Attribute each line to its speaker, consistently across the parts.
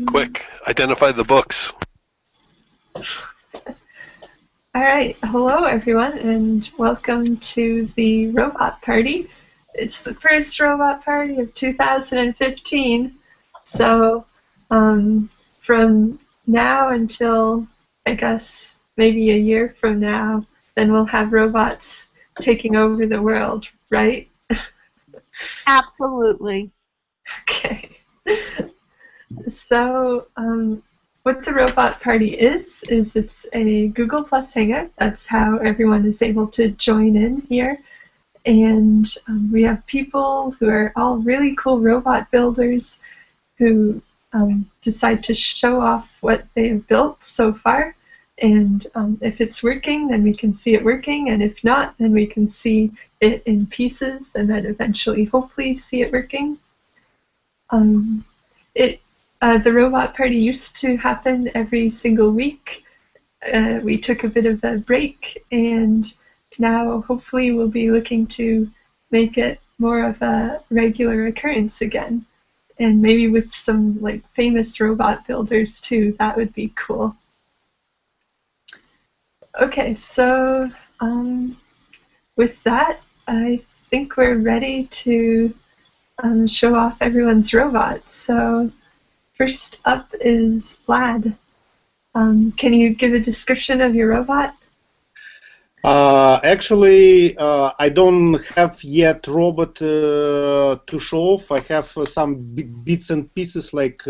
Speaker 1: Quick, identify the books.
Speaker 2: All right, hello everyone, and welcome to the Robot Party. It's the first Robot Party of 2015, so from now until, I guess, maybe a year from now, then we'll have robots taking over the world, right?
Speaker 3: Absolutely.
Speaker 2: Okay. So, what the Robot Party is it's a Google Plus Hangout. That's how everyone is able to join in here. And we have people who are all really cool robot builders who decide to show off what they've built so far. And if it's working, then we can see it working. And if not, then we can see it in pieces and then eventually, hopefully, see it working. The Robot Party used to happen every single week. We took a bit of a break, and now hopefully we'll be looking to make it more of a regular occurrence again. And maybe with some like famous robot builders too. That would be cool. Okay, so with that, I think we're ready to show off everyone's robots. So first up is Vlad. Can you give a description of your robot?
Speaker 4: Actually, I don't have yet robot to show off. I have some bits and pieces like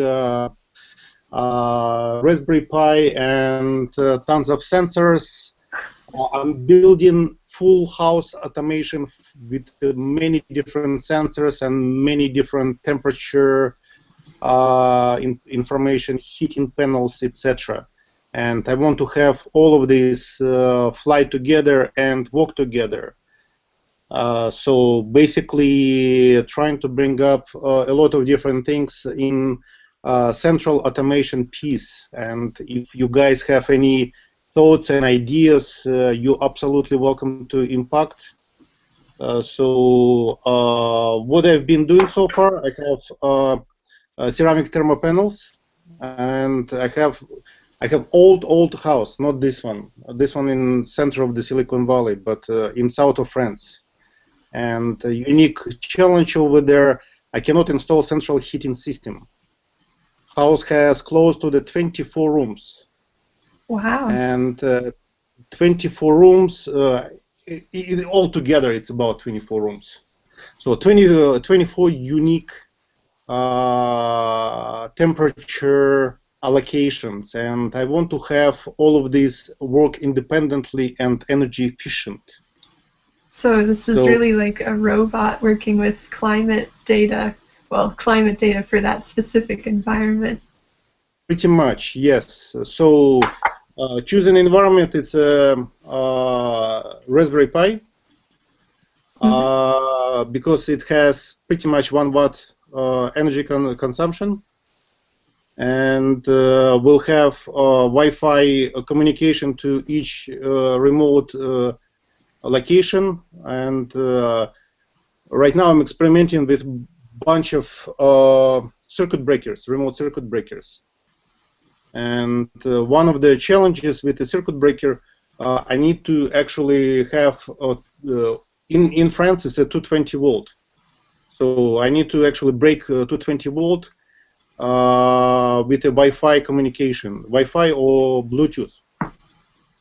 Speaker 4: Raspberry Pi and tons of sensors. I'm building full house automation with many different sensors and many different temperature information, heating panels, etc. And I want to have all of these fly together and work together. So basically trying to bring up a lot of different things in central automation piece. And if you guys have any thoughts and ideas, you're absolutely welcome to impact. So what I've been doing so far, I have ceramic thermal panels, and I have old house, not this one. This one in center of the Silicon Valley, but in south of France. And a unique challenge over there, I cannot install central heating system. House has close to the 24 rooms.
Speaker 2: Wow.
Speaker 4: And 24 rooms, altogether it's about 24 rooms. So 24 unique temperature allocations, and I want to have all of these work independently and energy efficient.
Speaker 2: So this is really like a robot working with climate data, well, climate data for that specific environment.
Speaker 4: Pretty much, yes. So choose an environment, it's a Raspberry Pi, because it has pretty much 1 watt energy consumption. And we'll have Wi-Fi communication to each remote location. And right now I'm experimenting with a bunch of circuit breakers, remote circuit breakers. And one of the challenges with the circuit breaker, I need to actually have, in France it's a 220 volt. So I need to actually break 220 volt with a Wi-Fi communication, Wi-Fi or Bluetooth.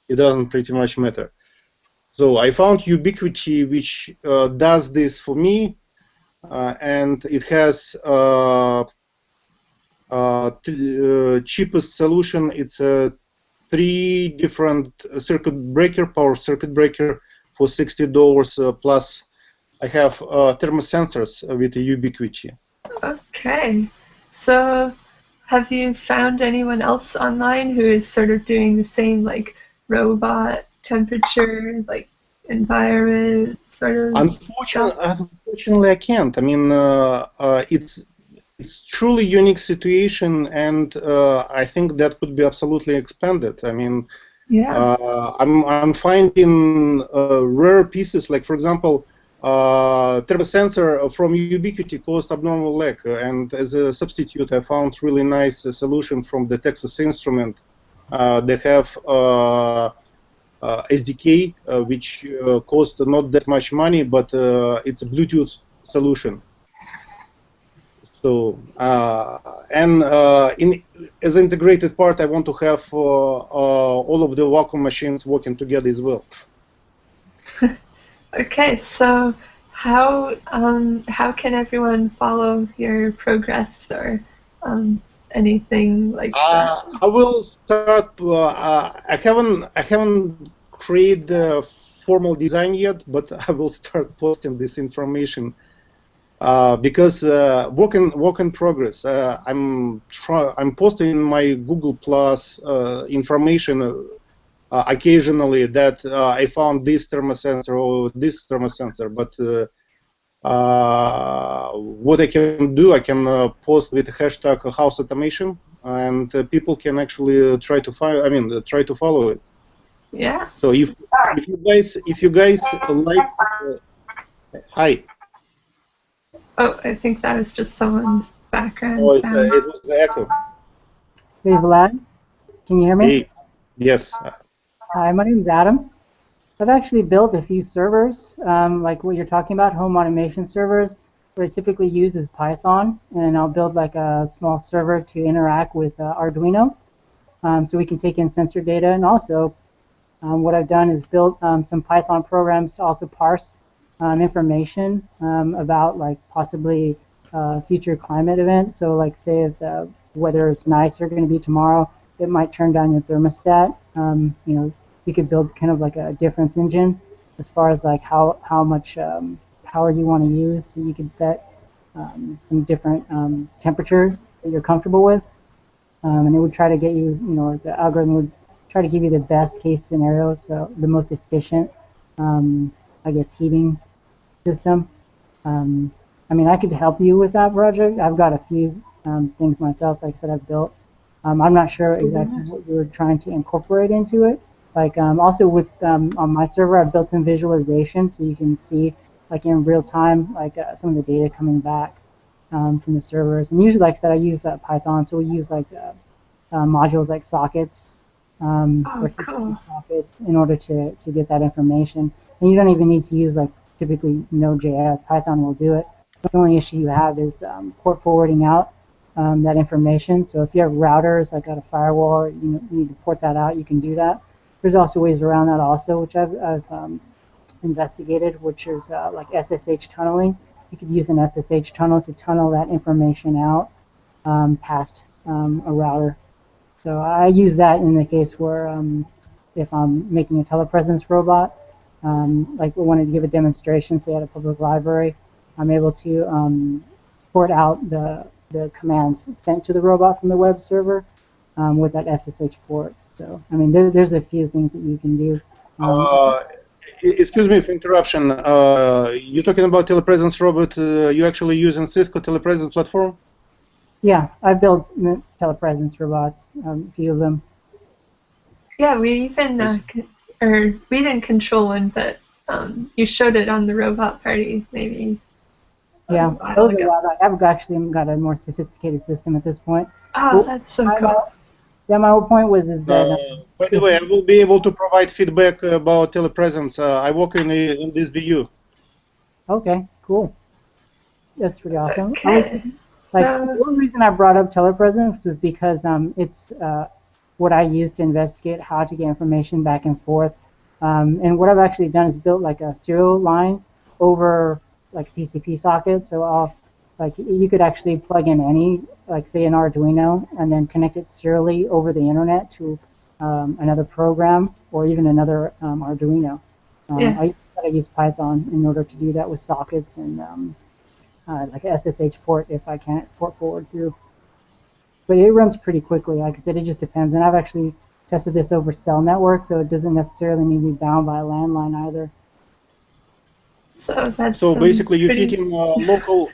Speaker 4: It doesn't pretty much matter. So I found Ubiquiti, which does this for me, and it has cheapest solution. It's a 3 different power circuit breaker for $60 plus. I have thermosensors with the Ubiquiti.
Speaker 2: Okay. So, have you found anyone else online who is sort of doing the same, like, robot temperature, like, environment sort of
Speaker 4: Unfortunately, I can't. I mean, it's truly unique situation, and I think that could be absolutely expanded. I mean,
Speaker 2: Yeah.
Speaker 4: I'm finding rare pieces, like for example, thermosensor from Ubiquiti caused abnormal lag, and as a substitute, I found really nice solution from the Texas Instrument. They have SDK, which cost not that much money, but it's a Bluetooth solution. So as an integrated part, I want to have all of the vacuum machines working together as well.
Speaker 2: Okay, so how can everyone follow your progress or anything like that?
Speaker 4: I will start. I haven't created a formal design yet, but I will start posting this information because work in progress. I'm posting my Google Plus information occasionally that I found this thermosensor or this thermosensor, but what I can do, I can post with hashtag house automation, and people can actually try to find. I mean, try to follow it.
Speaker 2: Yeah.
Speaker 4: So if you guys like, hi.
Speaker 2: Oh, I think that was just someone's background
Speaker 4: Oh,
Speaker 2: sound.
Speaker 4: it was the echo.
Speaker 3: Hey Vlad, can you hear me?
Speaker 4: Hey, yes.
Speaker 3: Hi, my name is Adam. I've actually built a few servers, like what you're talking about, home automation servers. What I typically use is Python, and I'll build like a small server to interact with Arduino, so we can take in sensor data. And also, what I've done is built some Python programs to also parse information about like possibly future climate events. So like say if the weather is nice or going to be tomorrow, it might turn down your thermostat. You could build kind of like a difference engine as far as like how much power you want to use. So you can set some different temperatures that you're comfortable with, and it would try to get you, the algorithm would try to give you the best case scenario, so the most efficient, I guess, heating system. I mean, I could help you with that project. I've got a few things myself, like I said, I've built. I'm not sure exactly what you're trying to incorporate into it. Like also with on my server, I've built some visualization so you can see like in real time like some of the data coming back from the servers. And usually, like I said, I use Python, so we use like modules like sockets or
Speaker 2: Cool.
Speaker 3: sockets in order to get that information. And you don't even need to use like typically Node.js. Python will do it. The only issue you have is port forwarding out that information. So if you have routers like at a firewall, you need to port that out. You can do that. There's also ways around that also, which I've investigated, which is like SSH tunneling. You could use an SSH tunnel to tunnel that information out past a router. So I use that in the case where if I'm making a telepresence robot, like we wanted to give a demonstration, say at a public library, I'm able to port out the commands sent to the robot from the web server with that SSH port. So, I mean, there's a few things that you can do.
Speaker 4: Excuse me for interruption. You're talking about telepresence robot. You actually using Cisco telepresence platform?
Speaker 3: Yeah, I've built telepresence robots, a few of them.
Speaker 2: Yeah, we even we didn't control one, but you showed it on the Robot Party maybe.
Speaker 3: Yeah, those are wild. I've actually got a more sophisticated system at this point.
Speaker 2: Oh, that's so cool.
Speaker 3: Yeah, my whole point was is that.
Speaker 4: By the way, I will be able to provide feedback about telepresence. I work in this BU.
Speaker 3: Okay, cool. That's pretty awesome.
Speaker 2: Okay.
Speaker 3: One reason I brought up telepresence was because it's what I use to investigate how to get information back and forth. And what I've actually done is built like a serial line over like a TCP socket. So you could actually plug in any, like say an Arduino, and then connect it serially over the internet to another program or even another Arduino. I use Python in order to do that with sockets and like a SSH port if I can't port forward through. But it runs pretty quickly. Like I said, it just depends. And I've actually tested this over cell network, so it doesn't necessarily need to be bound by a landline either.
Speaker 2: So
Speaker 4: basically, you fit in local.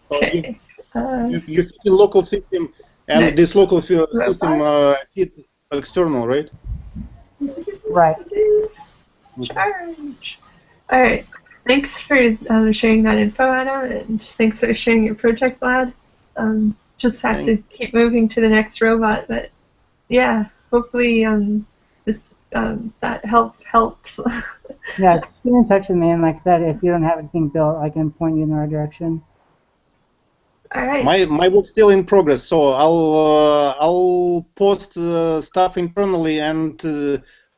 Speaker 2: Okay.
Speaker 4: You fit in local system, and this local system fit external, right?
Speaker 3: Right.
Speaker 2: Charge. All right. Thanks for sharing that info, Adam, and thanks for sharing your project, Vlad. Just have to keep moving to the next robot, but yeah, hopefully this that helps.
Speaker 3: Yeah, get in touch with me, and like I said, if you don't have anything built, I can point you in the right direction.
Speaker 2: All right.
Speaker 4: My work's still in progress, so I'll post stuff internally and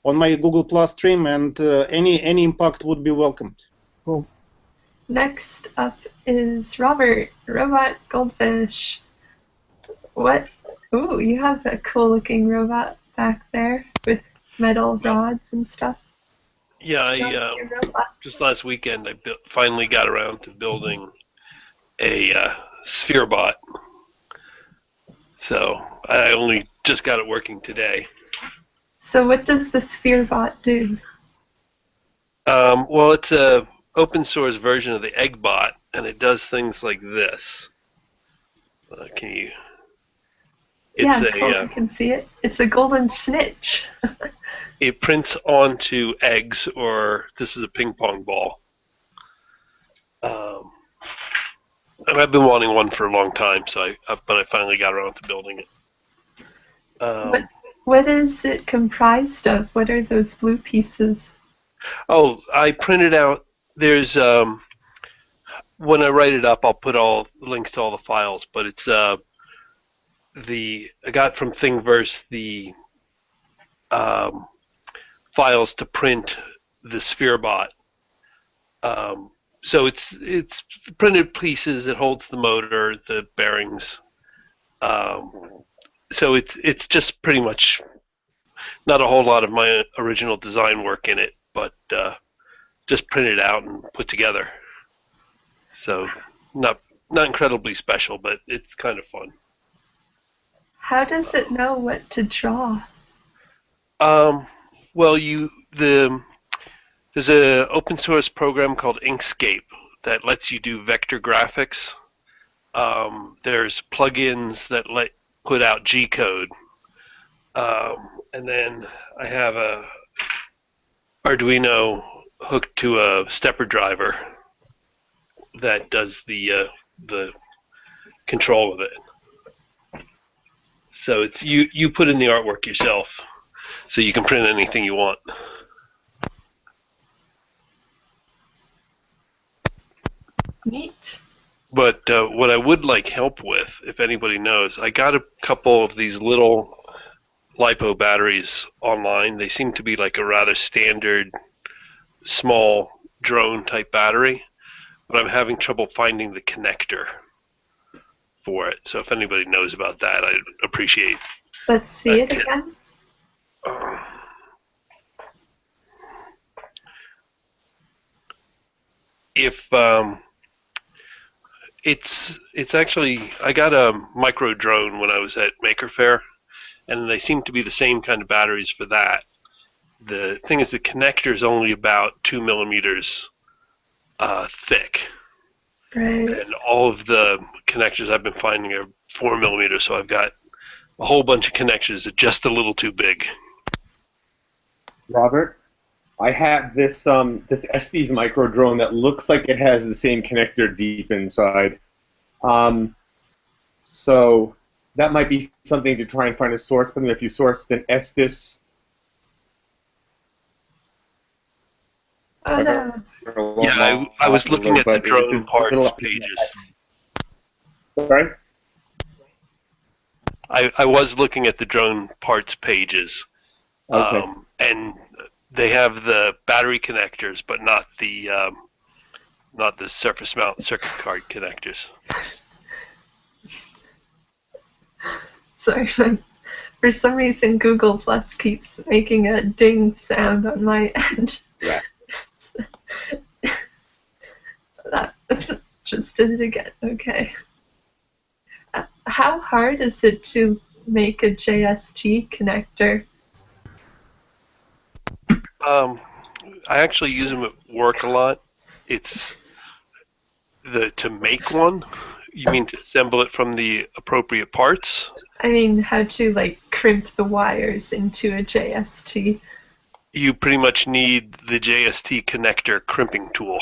Speaker 4: on my Google Plus stream, and any impact would be welcomed.
Speaker 3: Cool.
Speaker 2: Next up is Robert, Robot Goldfish. What? Ooh, you have a cool-looking robot back there with metal rods and stuff.
Speaker 1: Yeah, just last weekend I finally got around to building a sphere bot. So I only just got it working today.
Speaker 2: So what does the sphere bot do?
Speaker 1: Well, it's a open source version of the egg bot, and it does things like this. Can you? It's
Speaker 2: cool. I can see it. It's a golden snitch.
Speaker 1: It prints onto eggs, or this is a ping pong ball. And I've been wanting one for a long time, but I finally got around to building it.
Speaker 2: What is it comprised of? What are those blue pieces?
Speaker 1: Oh, I printed out. There's when I write it up, I'll put all links to all the files. But it's I got from Thingiverse the files to print the sphere bot. So it's printed pieces. It holds the motor, the bearings. So it's just pretty much not a whole lot of my original design work in it, but just printed out and put together. So not incredibly special, but it's kind of fun.
Speaker 2: How does it know what to draw?
Speaker 1: Well, there's an open source program called Inkscape that lets you do vector graphics. There's plugins that put out G-code. And then I have a Arduino hooked to a stepper driver that does the control of it. So it's you put in the artwork yourself, so you can print anything you want.
Speaker 2: Neat.
Speaker 1: But what I would like help with, if anybody knows, I got a couple of these little LiPo batteries online. They seem to be like a rather standard small drone type battery, but I'm having trouble finding the connector for it. So if anybody knows about that, I'd appreciate.
Speaker 2: Let's see it again.
Speaker 1: If it's actually, I got a micro drone when I was at Maker Faire, and they seem to be the same kind of batteries for that. The thing is, the connector is only about 2 millimeters thick.
Speaker 2: Right.
Speaker 1: And all of the connectors I've been finding are 4 millimeters, so I've got a whole bunch of connectors that are just a little too big.
Speaker 5: Robert, I have this Estes micro drone that looks like it has the same connector deep inside. So that might be something to try and find a source for them. If you source an Estes.
Speaker 2: Oh no.
Speaker 1: Yeah, I was looking at the drone parts pages.
Speaker 5: Sorry?
Speaker 1: I was looking at the drone parts pages.
Speaker 5: Okay.
Speaker 1: And they have the battery connectors, but not the surface mount circuit card connectors.
Speaker 2: Sorry, for some reason Google Plus keeps making a ding sound on my end.
Speaker 5: Yeah.
Speaker 2: That just did it again. Okay. How hard is it to make a JST connector?
Speaker 1: I actually use them at work a lot. It's to make one. You mean to assemble it from the appropriate parts?
Speaker 2: I mean, how to like crimp the wires into a JST.
Speaker 1: you pretty much need the JST connector crimping tool.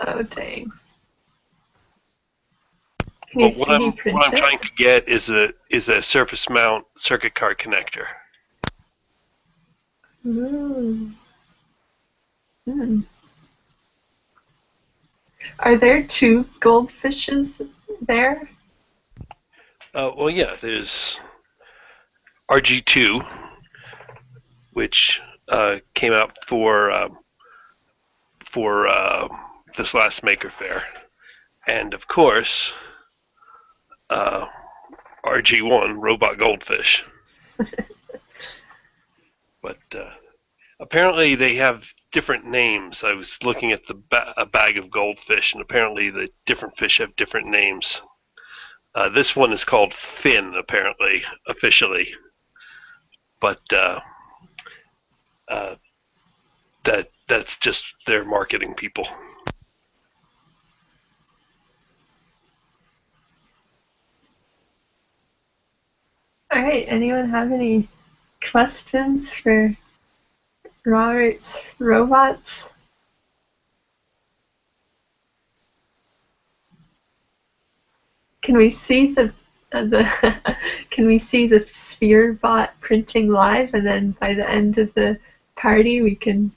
Speaker 2: Oh, dang. Can you
Speaker 1: But what
Speaker 2: 3D print
Speaker 1: I'm
Speaker 2: it?
Speaker 1: trying to get is a surface mount circuit card connector.
Speaker 2: Ooh. Hmm. Are there two goldfishes there?
Speaker 1: Well, yeah, there's RG2, which came out for this last Maker Faire, and of course RG1, Robot Goldfish. But apparently they have different names. I was looking at a bag of goldfish, and apparently the different fish have different names. This one is called Finn, apparently, officially. But that's just their marketing people.
Speaker 2: All right, anyone have any questions for Robert's robots? Can we see the can we see the sphere bot printing live, and then by the end of the party we can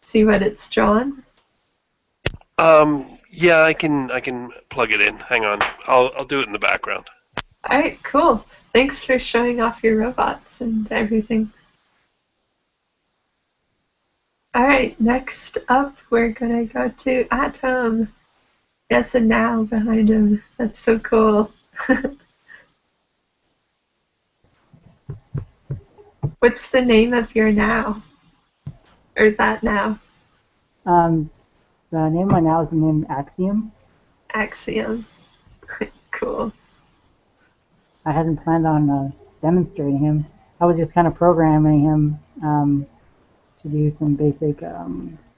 Speaker 2: see what it's drawn?
Speaker 1: Yeah, I can plug it in. Hang on, I'll do it in the background.
Speaker 2: All right, cool. Thanks for showing off your robots and everything. All right, next up we're gonna go to Atom. Yes, and now behind him. That's so cool. What's the name of your now? Or that now?
Speaker 3: The name right now is named Axiom.
Speaker 2: Axiom. Cool.
Speaker 3: I hadn't planned on demonstrating him. I was just kind of programming him to do some basic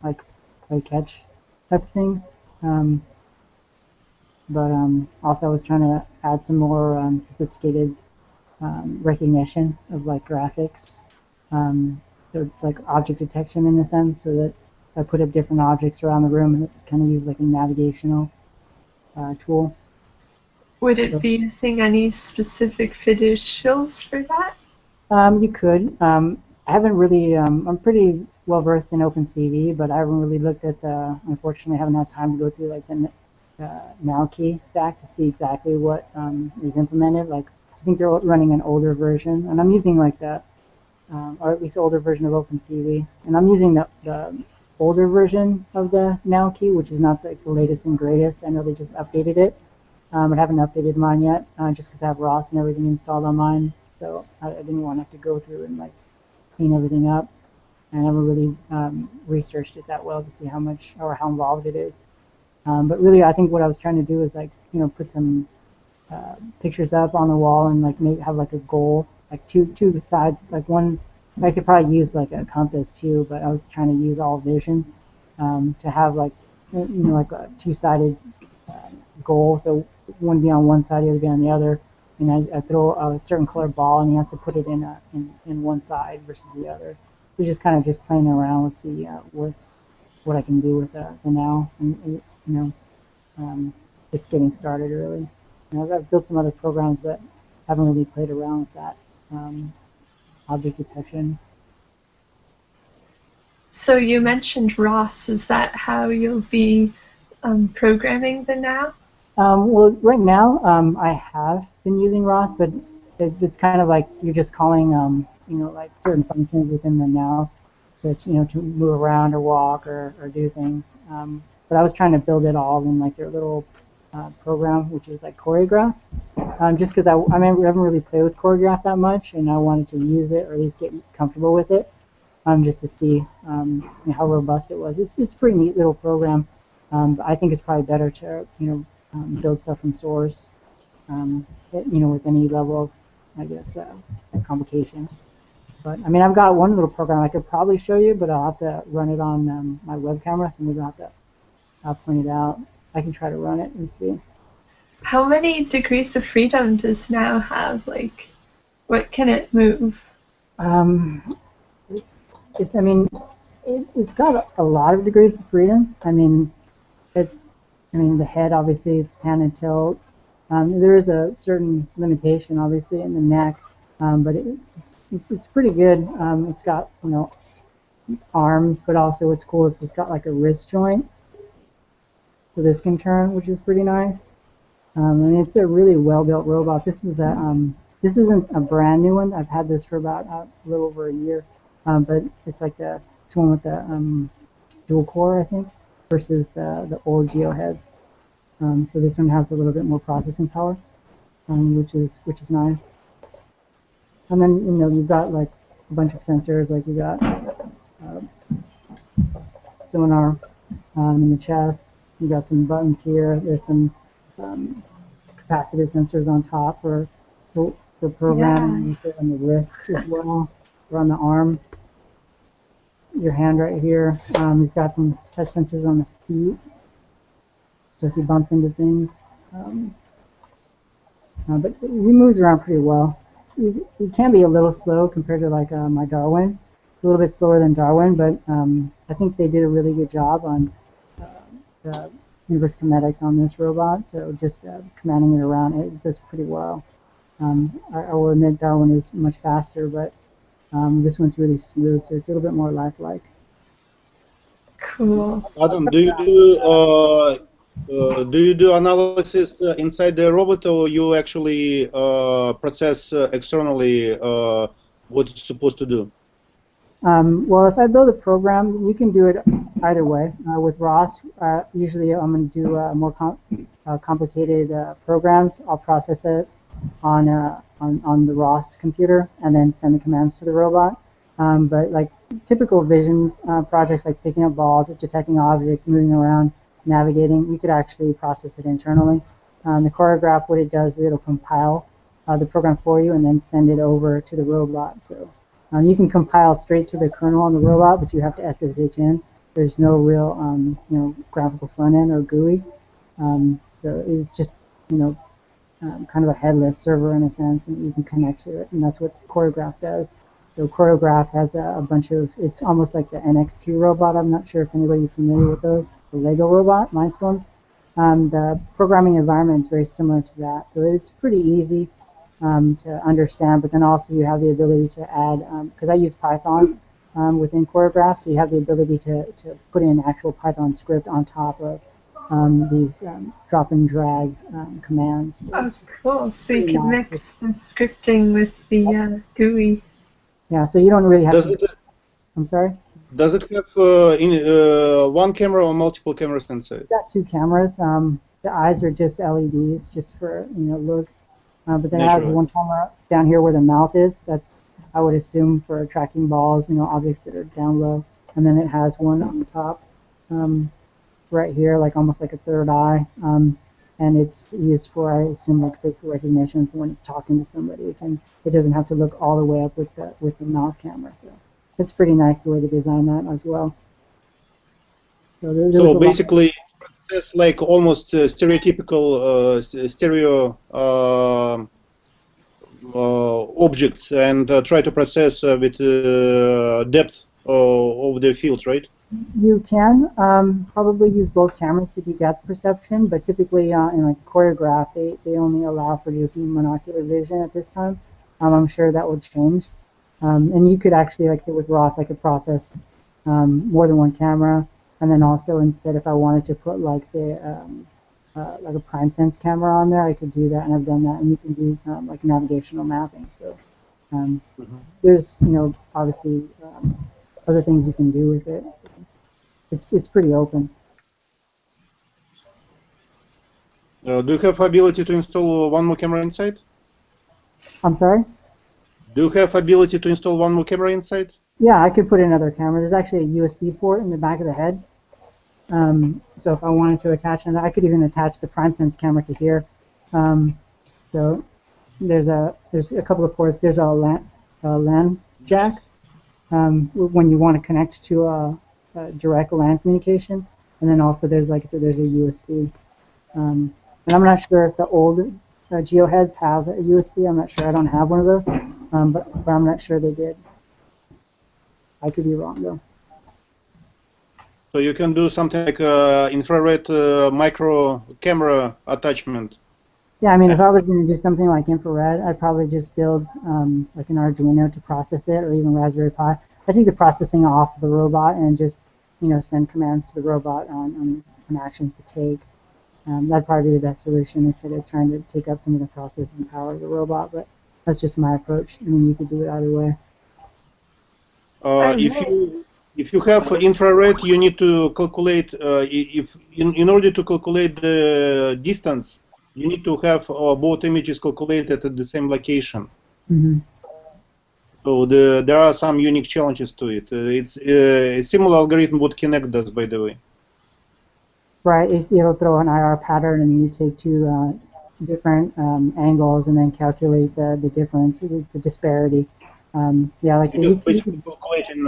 Speaker 3: like play catch type of thing. But also I was trying to add some more sophisticated recognition of like graphics. So it's like object detection in a sense, so that I put up different objects around the room and it's kind of used like a navigational tool.
Speaker 2: Would it be using any specific fiducials for that?
Speaker 3: You could. I haven't really. I'm pretty well versed in OpenCV, but I haven't really looked at the. Unfortunately, I haven't had time to go through like the now key stack to see exactly what is implemented. Like I think they're running an older version, and I'm using like the, or at least older version of OpenCV, and I'm using the older version of the now key, which is not the latest and greatest. I know they just updated it. I haven't updated mine yet, just because I have ROS and everything installed on mine. So I didn't want to have to go through and like clean everything up. And I never really researched it that well to see how much or how involved it is. But really, I think what I was trying to do is like put some pictures up on the wall and like maybe have like a goal, like two sides, like one. I could probably use like a compass too, but I was trying to use all vision to have like like a two-sided goal. So one be on one side, the other be on the other. And I throw a certain color ball, and he has to put it in one side versus the other. So just kind of just playing around with see what I can do with the now, and just getting started really. I've built some other programs, but haven't really played around with that object detection.
Speaker 2: So you mentioned ROS. Is that how you'll be programming the now?
Speaker 3: Well, right now I have been using ROS, but it's kind of like you're just calling like certain functions within the now, so to move around or walk or do things. But I was trying to build it all in like their little program, which is like Choreograph. Just because I haven't really played with Choreograph that much, and I wanted to use it or at least get comfortable with it, just to see how robust it was. It's a pretty neat little program. But I think it's probably better to build stuff from source, with any level of, I guess, complication. But I mean, I've got one little program I could probably show you, but I'll have to run it on my web camera, so maybe I'll point it out. I can try to run it and see.
Speaker 2: How many degrees of freedom does now have? Like, what can it move?
Speaker 3: I mean, it's got a lot of degrees of freedom. I mean, the head, obviously, it's pan and tilt. There is a certain limitation, obviously, in the neck, but it's pretty good. It's got, arms, but also what's cool is it's got like a wrist joint, so this can turn, which is pretty nice. And it's a really well-built robot. This isn't a brand new one. I've had this for about a little over a year, but it's like it's one with the dual core, I think, versus the old Geo heads. So this one has a little bit more processing power, which is nice. And then you've got like a bunch of sensors, like you got sonar in the chest. You got some buttons here. There's some capacitive sensors on top for programming. Yeah. On the wrist as well, or on the arm. Your hand right here. He's got some touch sensors on the feet, so if he bumps into things. But he moves around pretty well. He can be a little slow compared to like my Darwin. It's a little bit slower than Darwin, but I think they did a really good job on the inverse kinetics on this robot. So just commanding it around, it does pretty well. I will admit Darwin is much faster, but this one's really smooth, so it's a little bit more lifelike.
Speaker 2: Cool.
Speaker 4: Adam, do you do analysis inside the robot, or you actually process externally what it's supposed to do?
Speaker 3: Well, if I build a program, you can do it either way. With ROS, usually I'm going to do more complicated programs. I'll process it on the ROS computer and then send the commands to the robot. But like typical vision projects, like picking up balls, detecting objects, moving around, navigating, you could actually process it internally. The choreograph, what it does is it'll compile the program for you and then send it over to the robot. So you can compile straight to the kernel on the robot, but you have to SSH in. There's no real graphical front end or GUI. So it's just kind of a headless server in a sense, and you can connect to it, and that's what Choreograph does. So Choreograph has a bunch of, it's almost like the NX2 robot. I'm not sure if anybody's familiar with those. The Lego robot, Mindstorms. The programming environment is very similar to that. So it's pretty easy to understand, but then also you have the ability to add, because I use Python within Choreograph, so you have the ability to put in actual Python script on top of these drop and drag commands.
Speaker 2: Oh, cool. So you can mix the scripting with the GUI.
Speaker 3: Yeah, so you don't really have to... I'm sorry?
Speaker 4: Does it have one camera or multiple cameras inside?
Speaker 3: It's got two cameras. The eyes are just LEDs, just for looks. But then it has one camera down here where the mouth is. That's, I would assume, for tracking balls, objects that are down low. And then it has one on the top, right here, like almost like a third eye. And it's used for, I assume, like facial recognition. So when it's talking to somebody, it doesn't have to look all the way up with the mouth camera. So it's pretty nice the way they design that as well.
Speaker 4: So basically, it's like almost stereotypical stereo objects, and try to process with depth of the field, right?
Speaker 3: You can probably use both cameras to do depth perception, but typically in like Choreograph, they only allow for using monocular vision at this time. I'm sure that would change. And you could actually, like with ROS, I could process more than one camera, and then also instead, if I wanted to put like say like a prime sense camera on there, I could do that, and I've done that. And you can do like navigational mapping. So there's obviously other things you can do with it. It's pretty open.
Speaker 4: Do you have ability to install one more camera inside?
Speaker 3: I'm sorry?
Speaker 4: Do you have ability to install one more camera inside?
Speaker 3: Yeah, I could put another camera. There's actually a USB port in the back of the head. So if I wanted to attach another, I could even attach the PrimeSense camera to here. So there's a couple of ports. There's a LAN jack when you want to connect to a direct LAN communication, and then also there's, like I said, there's a USB. And I'm not sure if the old Geo heads have a USB. I'm not sure. I don't have one of those, but I'm not sure they did. I could be wrong though.
Speaker 4: So you can do something like infrared micro camera attachment.
Speaker 3: Yeah, I mean, if I was going to do something like infrared, I'd probably just build like an Arduino to process it, or even Raspberry Pi. I take the processing off the robot and just, send commands to the robot on actions to take. That'd probably be the best solution instead of trying to take up some of the processing power of the robot. But that's just my approach. I mean, you could do it either way.
Speaker 4: If you have infrared, you need to calculate. If in order to calculate the distance, you need to have both images calculated at the same location.
Speaker 3: Mm-hmm.
Speaker 4: So there are some unique challenges to it. It's a similar algorithm what Kinect does, by the way.
Speaker 3: Right, it'll throw an IR pattern, and you take two different angles and then calculate the difference, the disparity. Yeah, like
Speaker 4: It's basically calculating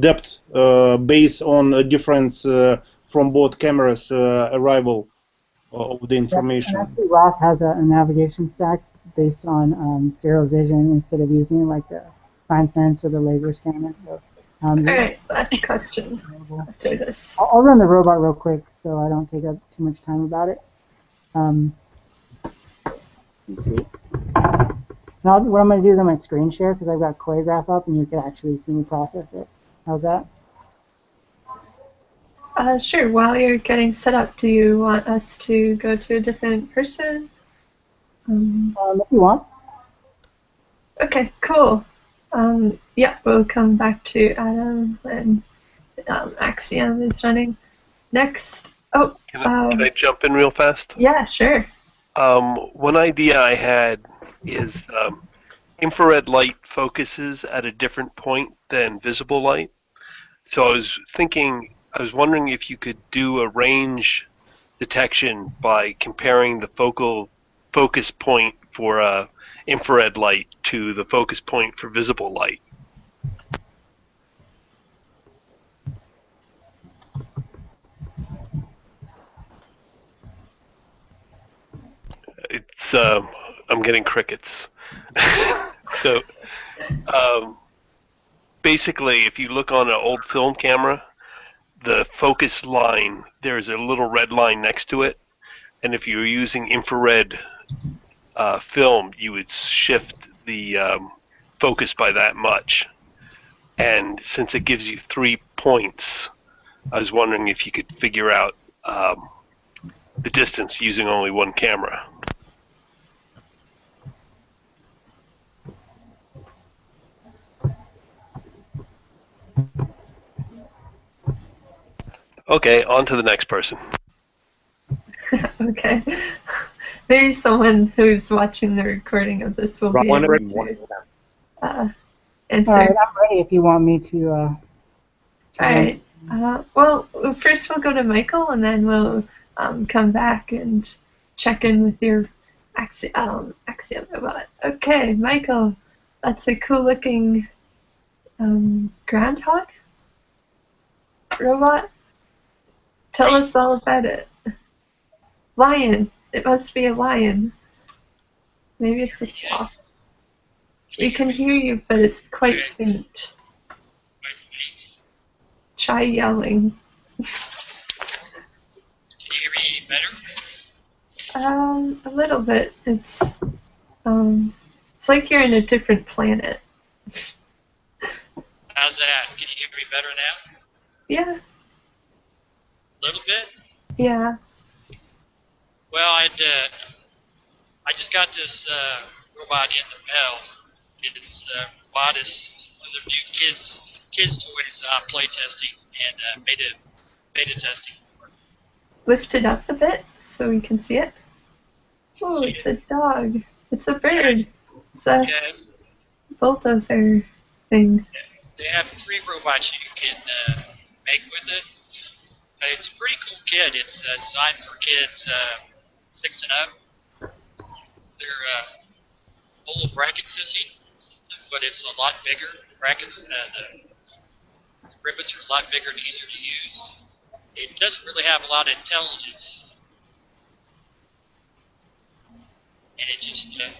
Speaker 4: depth based on a difference from both cameras' arrival of the information.
Speaker 3: And actually, ROS has a navigation stack based on stereo vision instead of using like the fine sense or the laser scanner. So,
Speaker 2: all right, last question after this.
Speaker 3: I'll run the robot real quick so I don't take up too much time about it. Let's see. Now, what I'm going to do is I'm going to screen share because I've got Choreograph up and you can actually see me process it. How's that?
Speaker 2: Sure. While you're getting set up, do you want us to go to a different person?
Speaker 3: If you want.
Speaker 2: Okay, cool. Yeah, we'll come back to Adam when Axiom is running. Next. Oh.
Speaker 1: Can I jump in real fast?
Speaker 2: Yeah, sure.
Speaker 1: One idea I had is infrared light focuses at a different point than visible light. So I was wondering if you could do a range detection by comparing the focus point for infrared light to the focus point for visible light. It's I'm getting crickets. So basically, if you look on an old film camera, the focus line, there's a little red line next to it, and if you're using infrared film, you would shift the focus by that much. And since it gives you 3 points, I was wondering if you could figure out the distance using only one camera. Okay, on to the next person.
Speaker 2: Okay. Maybe someone who's watching the recording of this will be able to answer.
Speaker 3: All right, I'm ready if you want me to.
Speaker 2: All right. Well, first we'll go to Michael, and then we'll come back and check in with your Axiom robot. Okay, Michael, that's a cool-looking groundhog robot. Tell us all about it. Lion. It must be a lion. Maybe it's a sloth. We can hear you, but it's quite faint. Try yelling.
Speaker 6: Can you hear me better?
Speaker 2: A little bit. It's like you're in a different planet.
Speaker 6: How's that? Can you hear me better now?
Speaker 2: Yeah.
Speaker 6: A little bit?
Speaker 2: Yeah.
Speaker 6: Well, I just got this robot in the mail. It's Robotis, one of the new kids toys play testing and beta testing.
Speaker 2: Lift it up a bit so we can see it. Oh, it's a dog. It's a bird. It's a bulldozer thing.
Speaker 6: They have 3 robots you can make with it. It's a pretty cool kit. It's designed for kids 6 and up. They're full of bracket system, but it's a lot bigger. Brackets, the ribbons are a lot bigger and easier to use. It doesn't really have a lot of intelligence, and it just moves.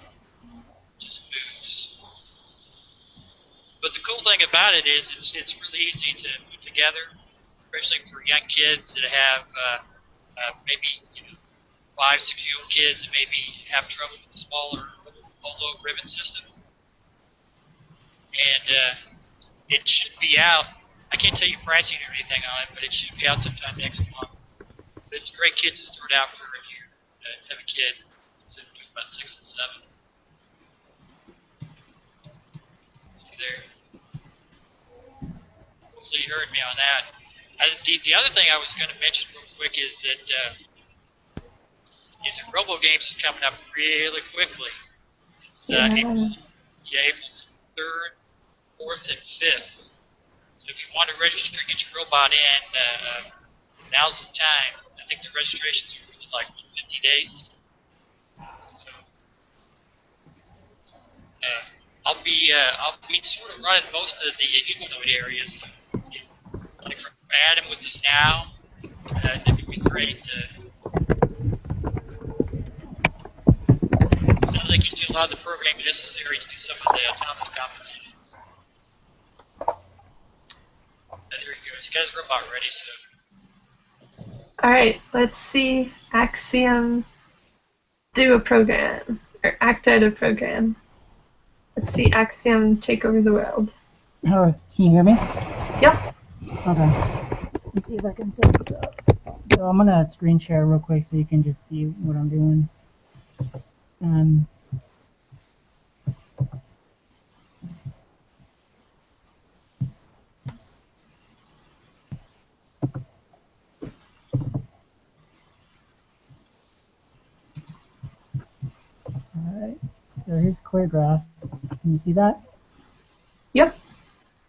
Speaker 6: But the cool thing about it is it's really easy to put together, especially for young kids that have maybe 5, 6-year-old kids that maybe have trouble with the smaller low ribbon system. And it should be out. I can't tell you pricing or anything on it, but it should be out sometime next month. But it's a great kit to start out for if you have a kid between about 6 and 7. See there. So you heard me on that. The other thing I was going to mention real quick is that Robo Games is coming up really quickly. It's April 3rd, 4th, and 5th. So if you want to register and get your robot in, now's the time. I think the registrations are within like 50 days. So, I'll be sort of running most of the humanoid areas. Like from Adam with us now, that would be great. Sounds like he's doing a lot of the programming necessary to do some of the autonomous competitions. There he goes. He got his robot ready, so.
Speaker 2: Alright, let's see Axiom do a program, or act out a program. Let's see Axiom take over the world.
Speaker 3: Oh, can you hear me?
Speaker 2: Yep.
Speaker 3: Okay. Let's see if I can set this up. So I'm gonna screen share real quick so you can just see what I'm doing. Alright, so here's choreograph. Can you see that?
Speaker 2: Yep.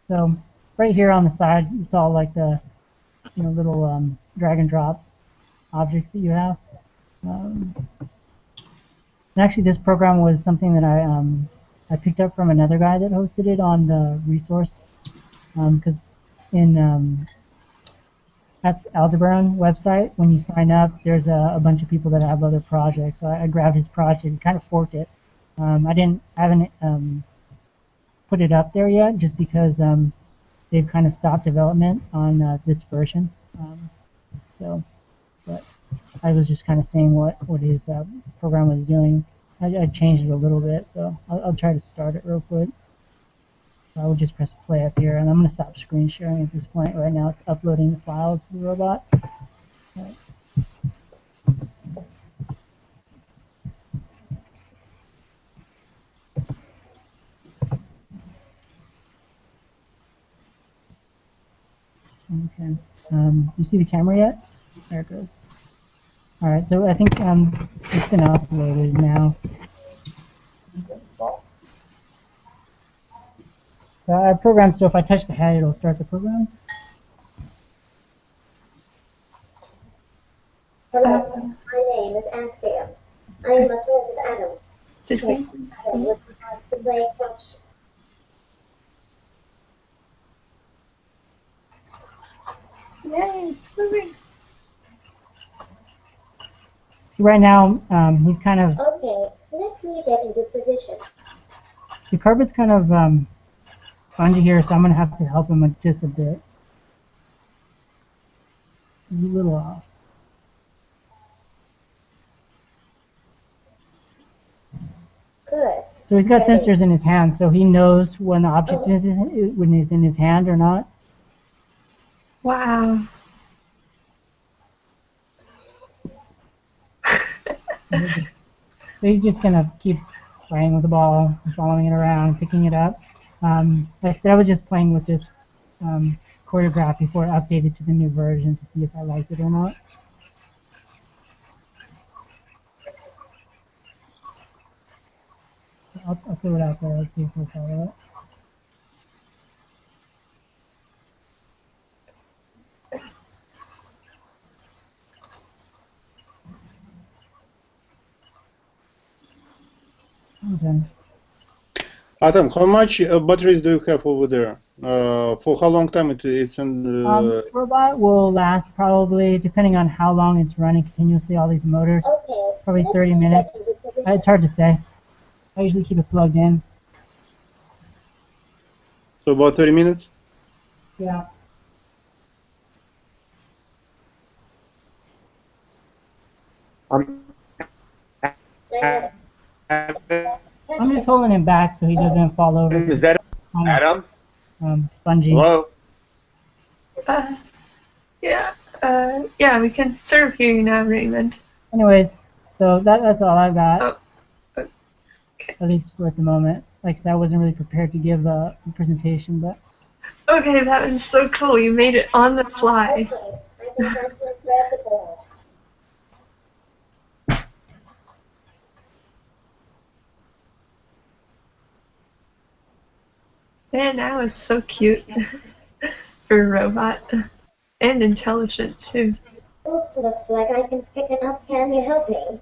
Speaker 3: So right here on the side, it's all like the little drag and drop objects that you have. And actually, this program was something that I picked up from another guy that hosted it on the resource. Because at Aldebaran website, when you sign up, there's a bunch of people that have other projects. So I grabbed his project and kind of forked it. I haven't put it up there yet, just because they've kind of stopped development on this version. But I was just kind of saying what his program was doing. I changed it a little bit, so I'll try to start it real quick. I will just press play up here, and I'm going to stop screen sharing at this point. Right now it's uploading the files to the robot. Right. Okay. You see the camera yet? There it goes. All right. So I think it's been uploaded now. So I programmed so if I touch the head, it'll start the program.
Speaker 7: Hello, my name is Axiom. I am a friend of Adam's.
Speaker 2: Did we?
Speaker 7: Would have to play question.
Speaker 2: Yay, it's moving.
Speaker 3: So right now, he's kind of...
Speaker 7: Okay, let me get into position.
Speaker 3: The carpet's kind of spongy here, so I'm going to have to help him with just a bit. He's a little off.
Speaker 7: Good.
Speaker 3: So he's got sensors in his hand, so he knows when the object is when it's in his hand or not.
Speaker 2: Wow.
Speaker 3: So he's just going to keep playing with the ball, following it around, picking it up. Like I said, I was just playing with this choreograph before I updated to the new version to see if I liked it or not. I'll throw it out there. Let's see if we'll follow it. Okay.
Speaker 4: Adam, how much batteries do you have over there? For how long time it's in?
Speaker 3: Robot will last probably, depending on how long it's running continuously, all these motors,
Speaker 7: Okay.
Speaker 3: probably 30 minutes. It's hard to say. I usually keep it plugged in.
Speaker 4: So about 30 minutes?
Speaker 3: Yeah.
Speaker 5: I'm
Speaker 3: I'm just holding him back so he doesn't fall over.
Speaker 5: Is that Adam?
Speaker 3: Spongy.
Speaker 5: Hello?
Speaker 2: Yeah, yeah, we can sort of hear you now, Raymond.
Speaker 3: Anyways, so that's all I got.
Speaker 2: Oh, okay.
Speaker 3: At least for the moment. Like I said, I wasn't really prepared to give a presentation, but
Speaker 2: Okay, that was so cool. You made it on the fly.
Speaker 7: Okay, I think I'm going to grab the ball.
Speaker 2: Man, that was so cute for a robot. And intelligent, too.
Speaker 7: Oops, looks like I can pick it up. Can you help me?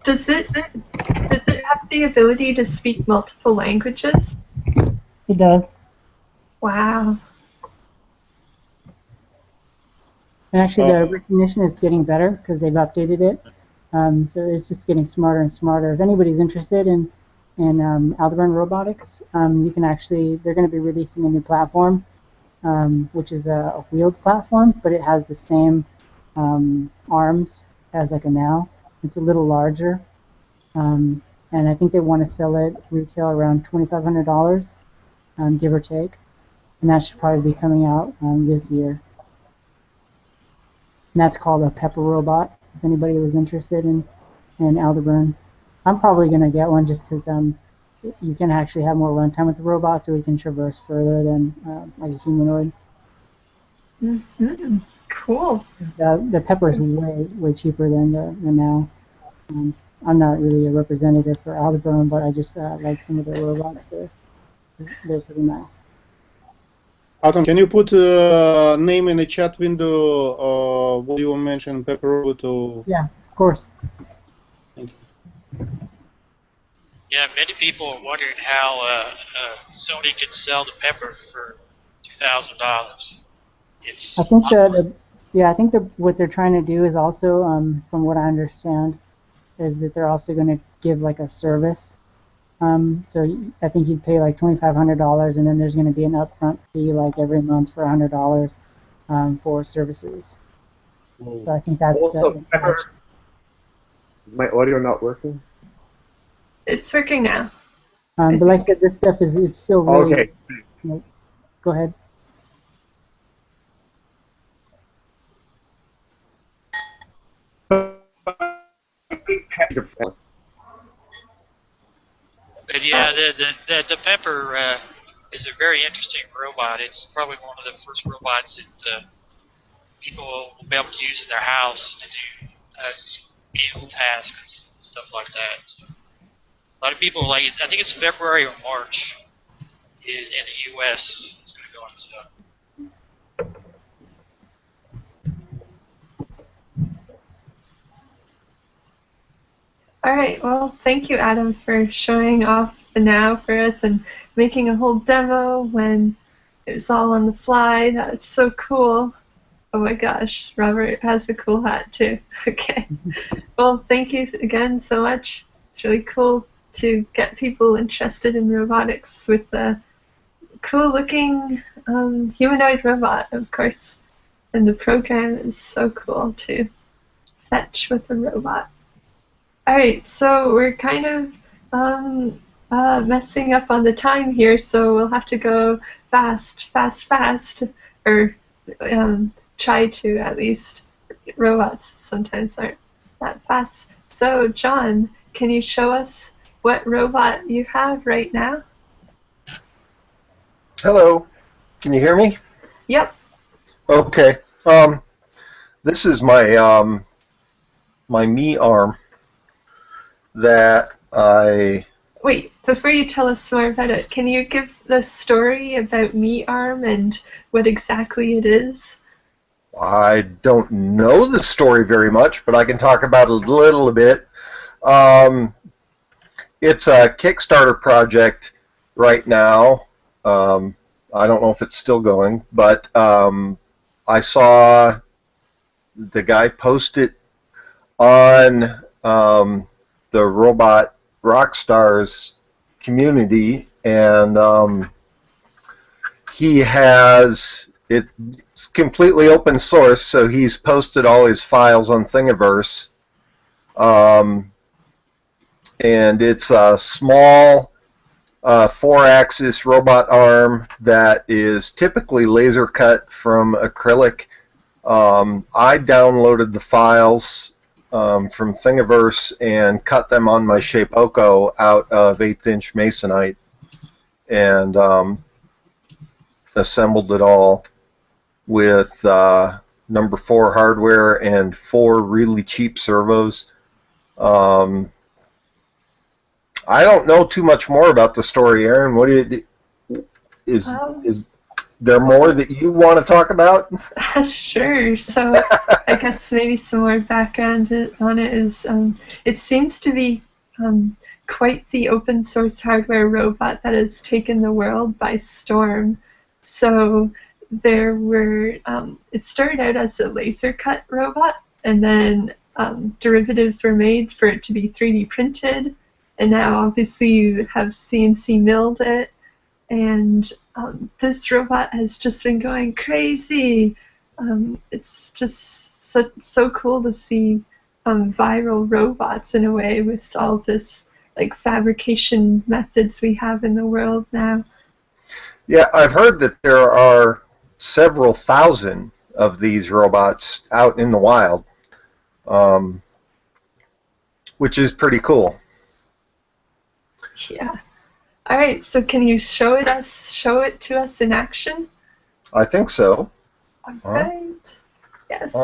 Speaker 2: Does it have the ability to speak multiple languages?
Speaker 3: it does.
Speaker 2: Wow.
Speaker 3: And actually, the recognition is getting better because they've updated it. So it's just getting smarter and smarter. If anybody's interested in Aldebaran robotics, you can actually, they're going to be releasing a new platform, which is a wheeled platform, but it has the same arms as like a now. It's a little larger, and I think they want to sell it retail around $2,500, give or take, and that should probably be coming out this year. And that's called a Pepper robot. If anybody was interested in Aldebaran, I'm probably going to get one just because you can actually have more runtime with the robot, so we can traverse further than like a humanoid.
Speaker 2: Mm-hmm. Cool.
Speaker 3: The Pepper is way cheaper than the now. I'm not really a representative for Aldebaran, but I just like some of the robots. They're pretty nice.
Speaker 4: Atom, can you put a name in the chat window? What you mentioned, Pepper Robot?
Speaker 3: Yeah, of course.
Speaker 4: Thank you.
Speaker 6: Yeah, many people are wondering how Sony could sell the Pepper for $2,000. It's
Speaker 3: I think I think what they're trying to do is also, from what I understand, is that they're also going to give like a service. So I think you'd pay like $2,500, and then there's going to be an upfront fee like every month for $100 for services. So I think that's
Speaker 5: Also, Pepper, is my audio not working?
Speaker 2: It's working now.
Speaker 3: but like I said, this stuff it's still really.
Speaker 5: Okay.
Speaker 3: Go ahead.
Speaker 6: But yeah, the Pepper is a very interesting robot. It's probably one of the first robots that people will be able to use in their house to do menial tasks and stuff like that. So a lot of people like it. I think it's February or March is in the U.S. It's going to go on sale.
Speaker 2: All right, well, thank you, Adam, for showing off the now for us and making a whole demo when it was all on the fly. That's so cool. Oh my gosh, Robert has a cool hat too. Okay. Well, thank you again so much. It's really cool to get people interested in robotics with the cool looking humanoid robot, of course. And the program is so cool to fetch with a robot. Alright, so we're kind of messing up on the time here, so we'll have to go fast, or try to at least. Robots sometimes aren't that fast. So, John, can you show us what robot you have right now?
Speaker 8: Hello, can you hear me?
Speaker 2: Yep.
Speaker 8: Okay. This is my my MeArm that I.
Speaker 2: Wait, before you tell us more about it, can you give the story about MeArm and what exactly it is?
Speaker 8: I don't know the story very much, but I can talk about it a little bit. It's a Kickstarter project right now. I don't know if it's still going, but I saw the guy post it on the Robot Rockstars community, and he has it's completely open source, so he's posted all his files on Thingiverse, and it's a small 4-axis robot arm that is typically laser cut from acrylic. I downloaded the files from Thingiverse and cut them on my Shapeoko out of 1/8" Masonite, and assembled it all with number 4 hardware and 4 really cheap servos. I don't know too much more about the story, Aaron. What is there more that you want to talk about?
Speaker 2: Sure. So I guess maybe some more background on it is it seems to be quite the open source hardware robot that has taken the world by storm. So there were, it started out as a laser cut robot, and then derivatives were made for it to be 3D printed, and now obviously you have CNC milled it, and this robot has just been going crazy. It's just so cool to see viral robots in a way with all this like fabrication methods we have in the world now.
Speaker 8: Yeah, I've heard that there are several thousand of these robots out in the wild, which is pretty cool.
Speaker 2: Yeah. All right. So can you show it to us in action?
Speaker 8: I think so.
Speaker 2: All right. Yes.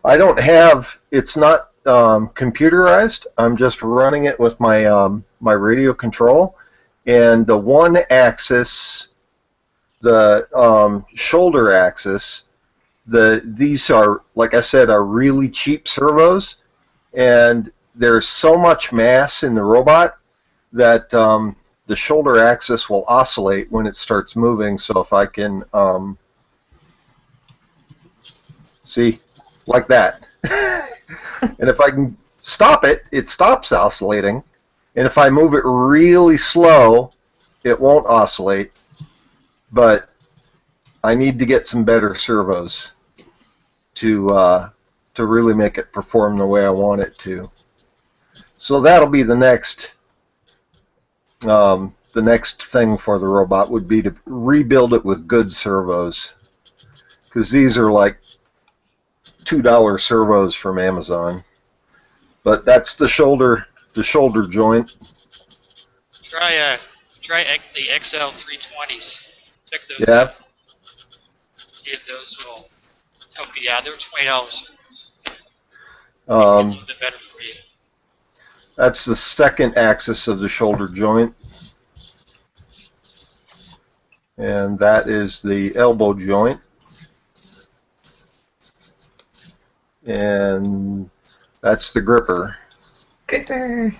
Speaker 8: I don't have. It's not computerized. I'm just running it with my my radio control, and the 1-axis, the shoulder axis. These are, like I said, are really cheap servos, and there's so much mass in the robot that the shoulder axis will oscillate when it starts moving. So if I can see, like that, and if I can stop it, it stops oscillating, and if I move it really slow, it won't oscillate. But I need to get some better servos to really make it perform the way I want it to. So that'll be the next thing for the robot, would be to rebuild it with good servos, because these are like $2 servos from Amazon. But that's the shoulder joint.
Speaker 6: Try the XL320s. Check those
Speaker 8: Yeah.
Speaker 6: out. See if those will help you out. They're $20. A little bit better for you.
Speaker 8: That's the second axis of the shoulder joint, and that is the elbow joint, and that's the gripper.
Speaker 2: Gripper.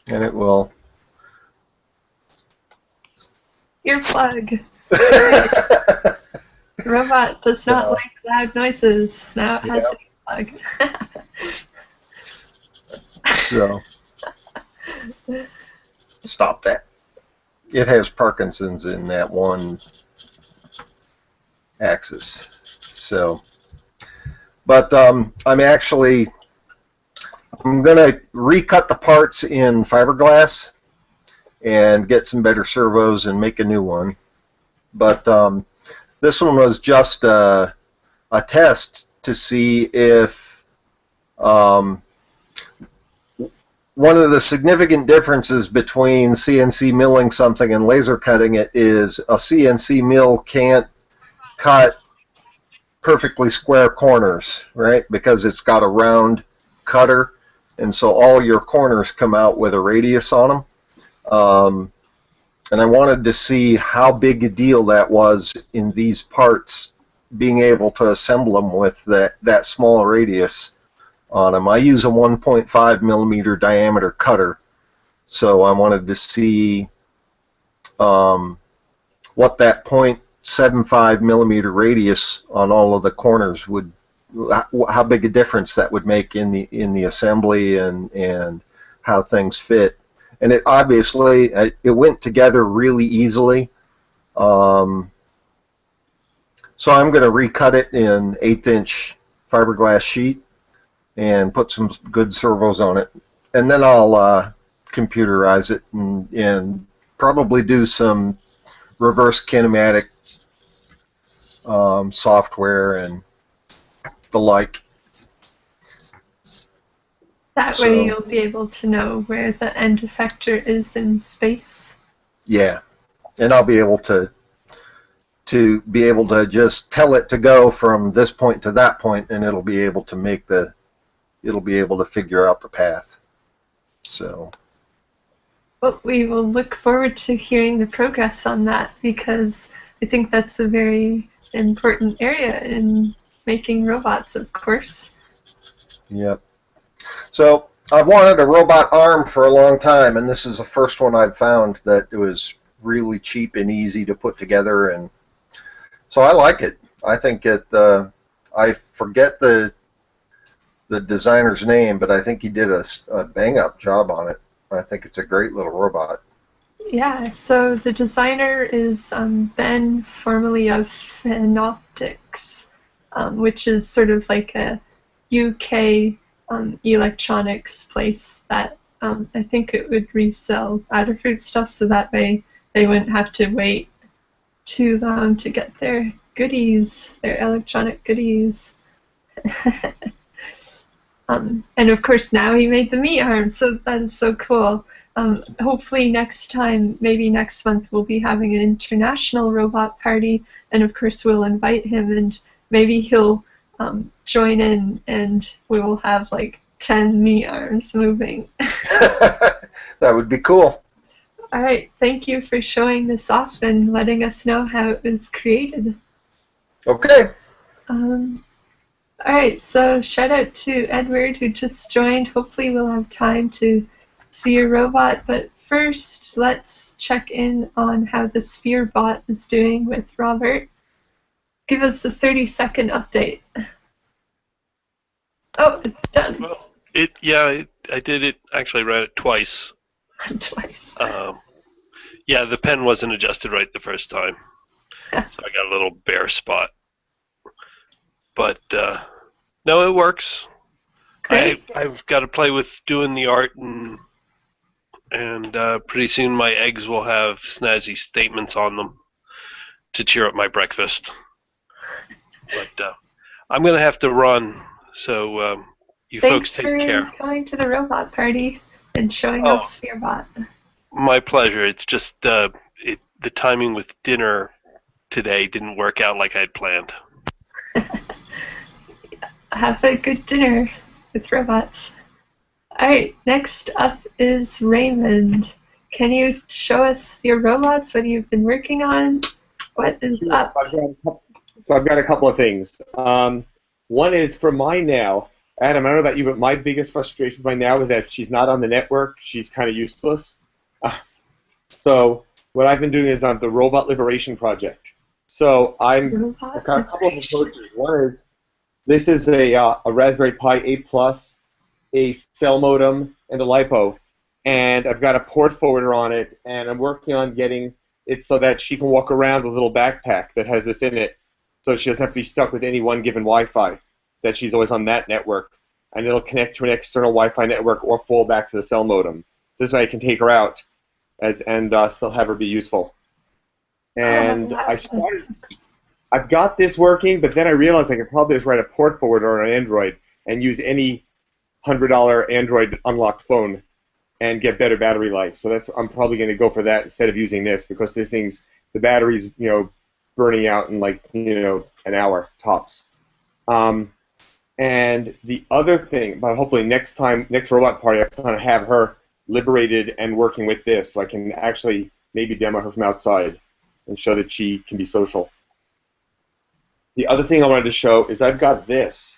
Speaker 8: And it will.
Speaker 2: Earplug. The robot does not like loud noises. Now it has an earplug.
Speaker 8: So, stop that. It has Parkinson's in that one axis. So, but I'm going to recut the parts in fiberglass and get some better servos and make a new one. But this one was just a test to see if one of the significant differences between CNC milling something and laser cutting it is a CNC mill can't cut perfectly square corners, right? Because it's got a round cutter, and so all your corners come out with a radius on them. And I wanted to see how big a deal that was in these parts, being able to assemble them with that small radius on them. I use a 1.5 millimeter diameter cutter, so I wanted to see what that 0.75 millimeter radius on all of the corners would, how big a difference that would make in the assembly and how things fit. and it obviously it went together really easily. So I'm going to recut it in 1/8" fiberglass sheet and put some good servos on it, and then I'll computerize it and probably do some reverse kinematic software and the like.
Speaker 2: That way you'll be able to know where the end effector is in space.
Speaker 8: Yeah, and I'll be able to just tell it to go from this point to that point, and it'll be able to figure out the path. So.
Speaker 2: Well, we will look forward to hearing the progress on that, because I think that's a very important area in making robots, of course.
Speaker 8: Yep. So I've wanted a robot arm for a long time, and this is the first one I've found that it was really cheap and easy to put together, and so I like it. I think it. I forget the designer's name, but I think he did a bang-up job on it. I think it's a great little robot.
Speaker 2: Yeah, so the designer is Ben, formerly of Phenoptics, which is sort of like a UK electronics place that I think it would resell Adafruit stuff, so that way they wouldn't have to wait too long to get their goodies, their electronic goodies. And of course now he made the MeArm, so that is so cool. Hopefully next time, maybe next month, we'll be having an international robot party, and of course we'll invite him, and maybe he'll join in, and we will have like 10 MeArms moving.
Speaker 8: That would be cool.
Speaker 2: All right, thank you for showing this off and letting us know how it was created.
Speaker 8: Okay.
Speaker 2: All right, so shout out to Edward who just joined. Hopefully we'll have time to see your robot, but first let's check in on how the Sphere bot is doing with Robert. Give us a 30-second update. Oh, it's done.
Speaker 1: Well, I did it. Actually, ran it twice.
Speaker 2: Twice.
Speaker 1: Yeah, the pen wasn't adjusted right the first time, so I got a little bare spot. But no, it works.
Speaker 2: Great.
Speaker 1: I've got to play with doing the art, and pretty soon my eggs will have snazzy statements on them to cheer up my breakfast. But I'm going to have to run, so you folks take care.
Speaker 2: Thanks for going to the robot party and showing off SphereBot.
Speaker 1: My pleasure. It's just the timing with dinner today didn't work out like I'd planned.
Speaker 2: Have a good dinner with robots. Alright, next up is Raymond. Can you show us your robots, what you've been working on? What is up?
Speaker 5: So I've got a couple of things. One is for mine now. Adam, I don't know about you, but my biggest frustration by now is that if she's not on the network, she's kind of useless. So what I've been doing is on the Robot Liberation Project. So I've got a couple of approaches. One is, this is a Raspberry Pi 8 Plus, a cell modem, and a LiPo. And I've got a port forwarder on it, and I'm working on getting it so that she can walk around with a little backpack that has this in it, so she doesn't have to be stuck with any one given Wi-Fi, that she's always on that network. And it'll connect to an external Wi-Fi network or fall back to the cell modem. So this way I can take her out and still have her be useful. And I've got this working, but then I realized I could probably just write a port forwarder on an Android and use any $100 Android unlocked phone and get better battery life. So I'm probably going to go for that instead of using this, because this thing's, the battery's, burning out in like, an hour tops. And the other thing, but hopefully next robot party, I'm going to have her liberated and working with this, so I can actually maybe demo her from outside and show that she can be social. The other thing I wanted to show is I've got this.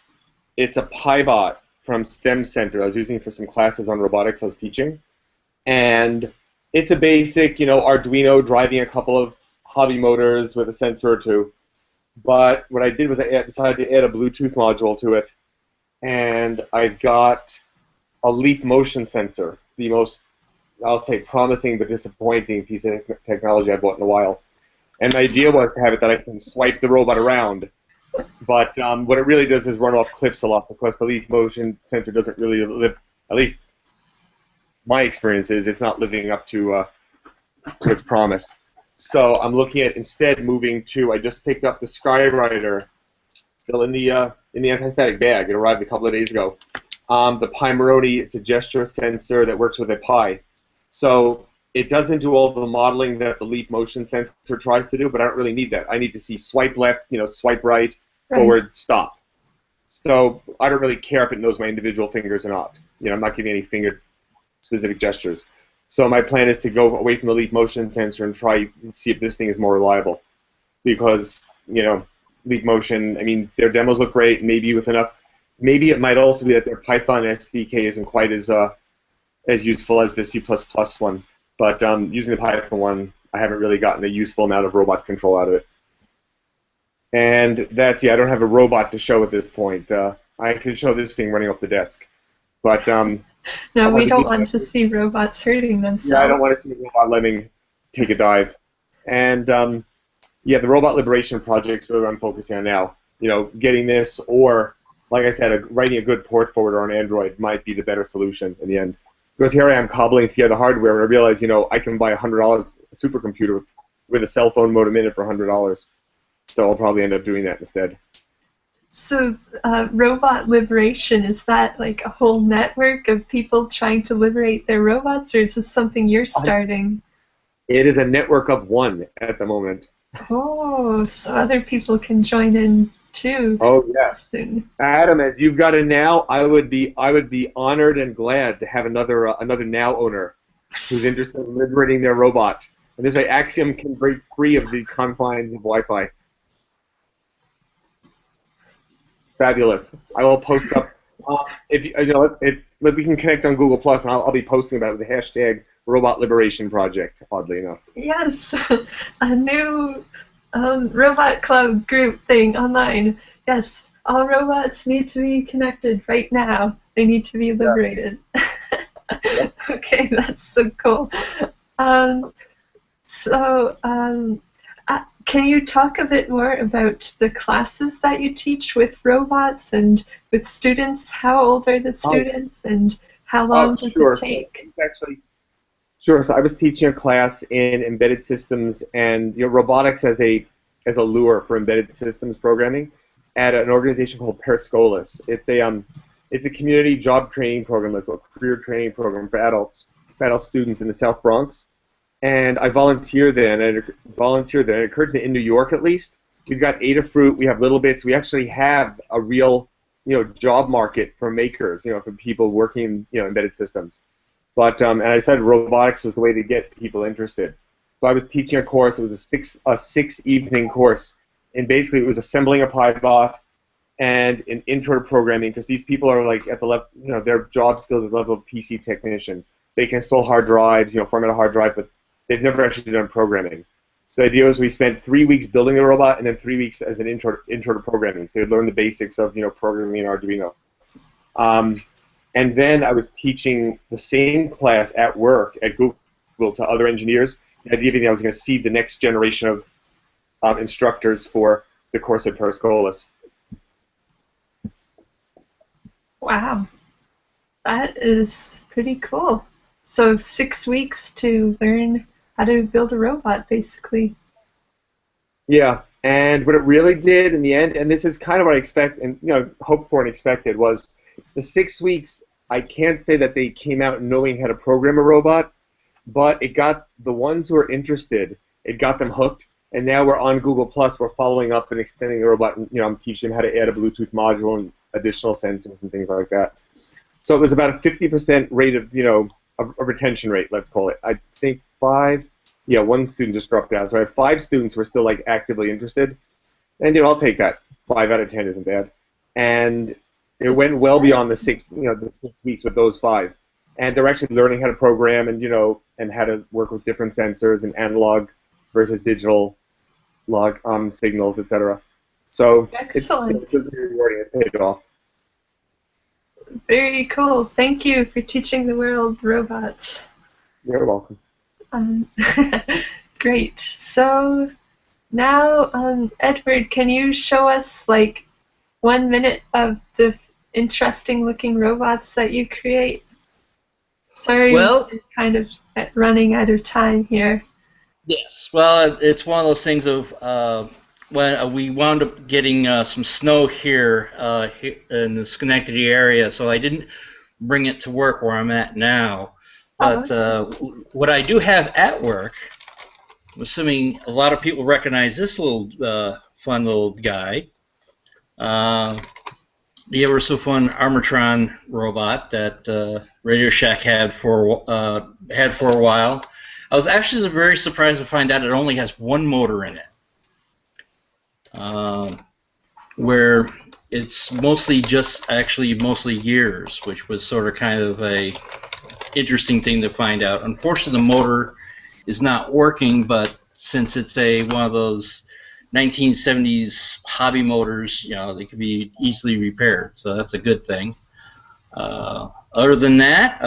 Speaker 5: It's a PiBot from STEM Center. I was using it for some classes on robotics I was teaching. And it's a basic, Arduino driving a couple of hobby motors with a sensor or two. But what I did was I decided to add a Bluetooth module to it. And I've got a leap motion sensor, the most I'll say, promising but disappointing piece of technology I bought in a while. And the idea was to have it that I can swipe the robot around. But what it really does is run off cliffs a lot because the leaf motion sensor doesn't really live, at least my experience is, it's not living up to its promise. So I'm looking at instead moving to, I just picked up the Skywriter, still in the anti-static bag. It arrived a couple of days ago. The Pimeroni, it's a gesture sensor that works with a Pi. So it doesn't do all the modeling that the leap motion sensor tries to do, but I don't really need that. I need to see swipe left, swipe right, forward, stop. So I don't really care if it knows my individual fingers or not. I'm not giving any finger-specific gestures. So my plan is to go away from the leap motion sensor and try and see if this thing is more reliable. Because, leap motion, I mean, their demos look great, maybe with enough. Maybe it might also be that their Python SDK isn't quite as useful as the C++ one. But using the Python one, I haven't really gotten a useful amount of robot control out of it. And I don't have a robot to show at this point. I can show this thing running off the desk. But
Speaker 2: no, we don't want to see robots hurting themselves.
Speaker 5: Yeah, I don't want to see a robot lemming take a dive. And the robot liberation project is really what I'm focusing on now. Getting this, or like I said, writing a good port forwarder on Android might be the better solution in the end. Because here I am cobbling together hardware, and I realize, I can buy a $100 supercomputer with a cell phone modem in it for $100. So I'll probably end up doing that instead.
Speaker 2: So robot liberation, is that like a whole network of people trying to liberate their robots, or is this something you're starting?
Speaker 5: It is a network of one at the moment.
Speaker 2: Oh, so other people can join in too.
Speaker 5: Oh yes.
Speaker 2: Soon.
Speaker 5: Adam, as you've got a Now, I would be honored and glad to have another Now owner who's interested in liberating their robot. And this way, Axiom can break free of the confines of Wi-Fi. Fabulous. I will post up. If we can connect on Google Plus, and I'll be posting about it with the hashtag Robot Liberation Project. Oddly enough.
Speaker 2: Yes, a new robot club group thing online. Yes, all robots need to be connected right now. They need to be liberated. Yeah. Okay, that's so cool. Can you talk a bit more about the classes that you teach with robots and with students? How old are the students, and how long does it take?
Speaker 5: Sure. So I was teaching a class in embedded systems and robotics as a lure for embedded systems programming at an organization called Perscolis. It's a community job training program, it's a career training program for adult students in the South Bronx. And I volunteered there, and it occurred to me in New York at least. We've got Adafruit, we have Little Bits, we actually have a real job market for makers, for people working embedded systems. But and I decided robotics was the way to get people interested. So I was teaching a course. It was a six evening course, and basically it was assembling a PyBot and an intro to programming, because these people are like at the level, their job skills at the level of PC technician. They can install hard drives, format a hard drive, but they've never actually done programming. So the idea was we spent 3 weeks building a robot and then 3 weeks as an intro to programming. So they'd learn the basics of programming in Arduino. And then I was teaching the same class at work at Google to other engineers. The idea being I was going to seed the next generation of instructors for the course at Perscolis.
Speaker 2: Wow, that is pretty cool. So 6 weeks to learn how to build a robot, basically.
Speaker 5: Yeah, and what it really did in the end, and this is kind of what I expect and hoped for and expected, was the 6 weeks. I can't say that they came out knowing how to program a robot, but it got the ones who are interested. It got them hooked, and now we're on Google Plus. We're following up and extending the robot. And, I'm teaching them how to add a Bluetooth module and additional sensors and things like that. So it was about a 50% rate of a retention rate, let's call it. I think 5. Yeah, one student just dropped out. So I have 5 students who are still actively interested, and I'll take that. 5 out of 10 isn't bad, and it went well beyond the 6 weeks with those 5, and they're actually learning how to program and and how to work with different sensors and analog versus digital log signals, etc. So
Speaker 2: excellent.
Speaker 5: It's rewarding. It's paid off.
Speaker 2: Very cool. Thank you for teaching the world robots.
Speaker 5: You're welcome.
Speaker 2: Great. So now, Edward, can you show us like 1 minute of the interesting looking robots that you create? Sorry,
Speaker 9: Well,
Speaker 2: we're kind of running out of time here.
Speaker 9: yes. Well, it's one of those things of when we wound up getting some snow here in the Schenectady area, so I didn't bring it to work where I'm at now. But what I do have at work, I'm assuming a lot of people recognize this little fun little guy. The ever so fun Armitron robot that Radio Shack had for a while. I was actually very surprised to find out it only has one motor in it, where it's mostly mostly gears, which was sort of kind of a interesting thing to find out. Unfortunately, the motor is not working, but since it's one of those 1970s hobby motors, they can be easily repaired, so that's a good thing. Other than that,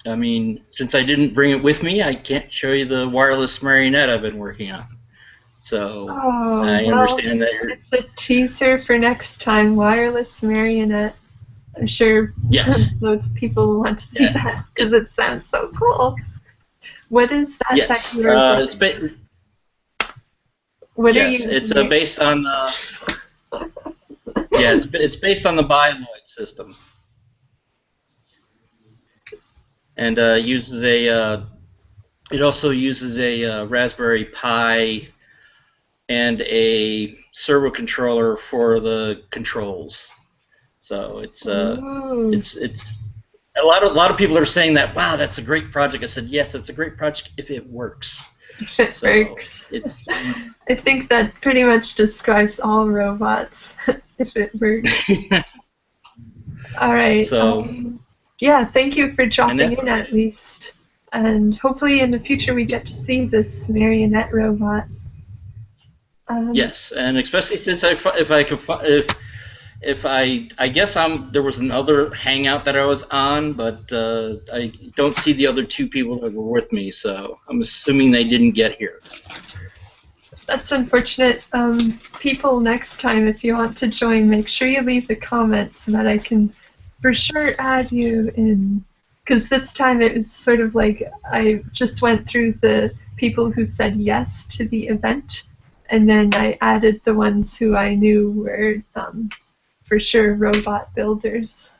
Speaker 9: I mean, since I didn't bring it with me, I can't show you the wireless marionette I've been working on. So I understand that
Speaker 2: it's a teaser for next time, wireless marionette. I'm sure loads of people will want to see that because it sounds so cool. What is that?
Speaker 9: Yes,
Speaker 2: that you're what are you?
Speaker 9: It's based on it's based on the Bioloid system, and uses it also uses a Raspberry Pi and a servo controller for the controls. So it's a lot of people are saying that, wow, that's a great project. I said, yes, it's a great project if it works.
Speaker 2: If it works. I think that pretty much describes all robots, if it works. All right.
Speaker 9: So,
Speaker 2: thank you for dropping in at least. And hopefully in the future we get to see this marionette robot.
Speaker 9: Yes, and especially since I guess there was another hangout that I was on, but I don't see the other two people that were with me, so I'm assuming they didn't get here.
Speaker 2: That's unfortunate. People, next time, if you want to join, make sure you leave a comment so that I can for sure add you in. Because this time it was sort of like I just went through the people who said yes to the event, and then I added the ones who I knew were for sure robot builders.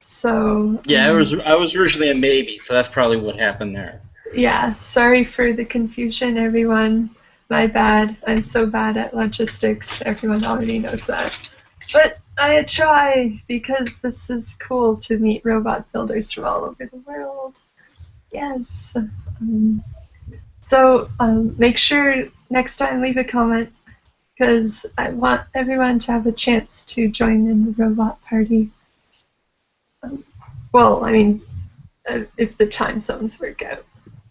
Speaker 2: So
Speaker 9: I was originally a maybe, so that's probably what happened there.
Speaker 2: Yeah, sorry for the confusion, everyone. My bad. I'm so bad at logistics. Everyone already knows that. But I try because this is cool to meet robot builders from all over the world. Yes. So make sure next time leave a comment, because I want everyone to have a chance to join in the robot party. Well, I mean, if the time zones work out,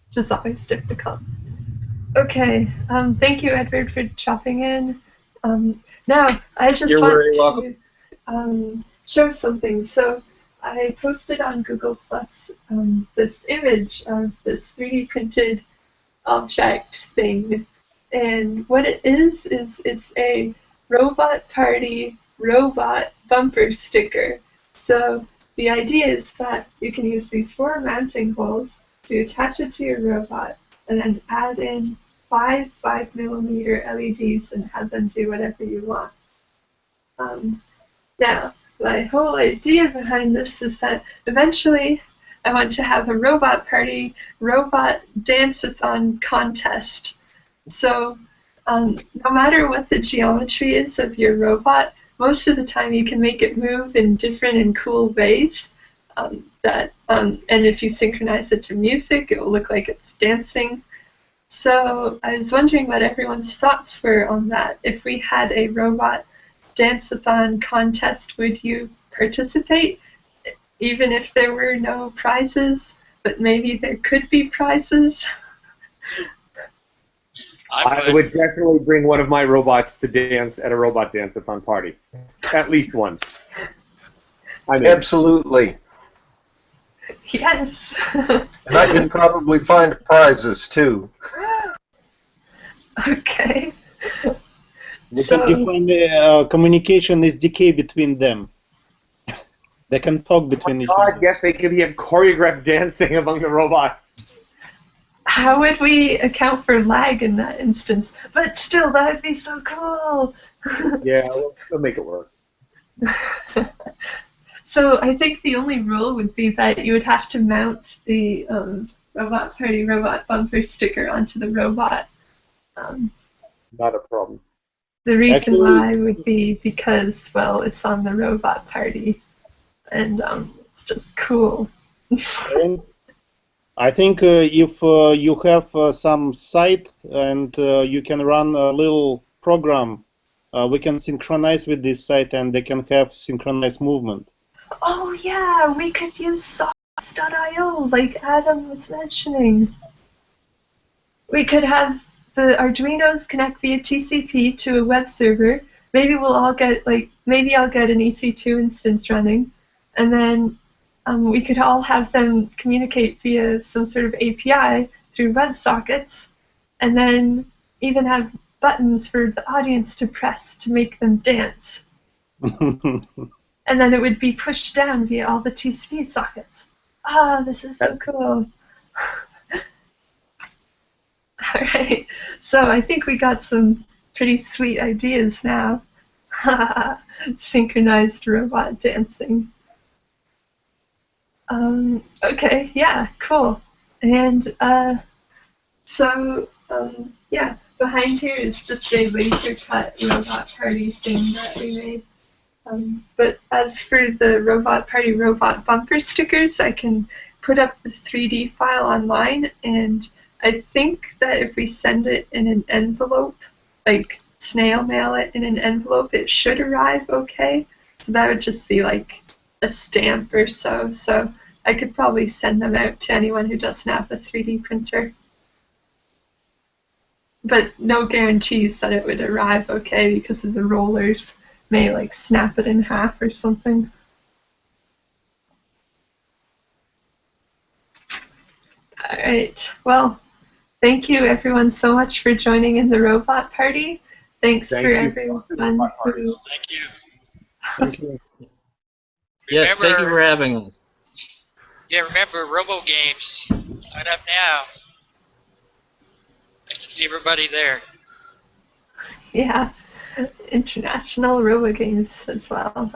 Speaker 2: which is always difficult. Okay, thank you, Edward, for dropping in. Now, I just want to show something. So I posted on Google Plus this image of this 3D printed object thing. And what it is it's a Robot Party robot bumper sticker. So the idea is that you can use these 4 mounting holes to attach it to your robot and then add in 5 5mm LEDs and have them do whatever you want. Now, my whole idea behind this is that eventually I want to have a Robot Party robot dance-a-thon contest. So no matter what the geometry is of your robot, most of the time you can make it move in different and cool ways. And if you synchronize it to music, it will look like it's dancing. So I was wondering what everyone's thoughts were on that. If we had a robot dance-a-thon contest, would you participate? Even if there were no prizes, but maybe there could be prizes?
Speaker 5: I would definitely bring one of my robots to dance at a robot dance-a-thon party. At least one.
Speaker 8: Absolutely.
Speaker 2: Yes.
Speaker 8: And I can probably find prizes too.
Speaker 2: Okay.
Speaker 4: We
Speaker 2: So-
Speaker 4: can define the communication SDK between them. They can talk between each
Speaker 5: God,
Speaker 4: other.
Speaker 5: yes, they could have choreographed dancing among the robots.
Speaker 2: How would we account for lag in that instance? But still, that would be so cool.
Speaker 5: Yeah, we'll make it work.
Speaker 2: So I think the only rule would be that you would have to mount the Robot Party robot bumper sticker onto the robot.
Speaker 5: Not a problem.
Speaker 2: The reason
Speaker 4: Actually-
Speaker 2: why would be because, well, it's on the Robot Party, and it's just cool.
Speaker 4: And I think if you have some site and you can run a little program, we can synchronize with this site and they can have synchronized movement.
Speaker 2: Oh yeah, we could use Sauce.io like Adam was mentioning. We could have the Arduinos connect via TCP to a web server. Maybe we'll all get maybe I'll get an EC2 instance running, and then we could all have them communicate via some sort of API through WebSockets, and then even have buttons for the audience to press to make them dance. And then it would be pushed down via all the TCP sockets. Ah, this is so cool. All right, so I think we got some pretty sweet ideas now. Synchronized robot dancing. Okay, yeah, cool. And yeah, behind here is just a laser cut robot party thing that we made. But as for the Robot Party robot bumper stickers, I can put up the 3D file online, and I think that if we send it in an envelope, like snail mail it in an envelope, it should arrive okay. So that would just be like a stamp or so. So I could probably send them out to anyone who doesn't have a 3D printer. But no guarantees that it would arrive okay because of the rollers may like snap it in half or something. All right. Well, thank you everyone so much for joining in the Robot Party. Thanks
Speaker 5: Thank
Speaker 2: for
Speaker 5: you.
Speaker 2: everyone who.
Speaker 6: Thank you.
Speaker 4: Thank you.
Speaker 9: Yes, thank you
Speaker 6: Remember-
Speaker 9: for having us.
Speaker 6: Yeah, remember Robo Games. Sign up now. I can see everybody there.
Speaker 2: Yeah, international robo games as well.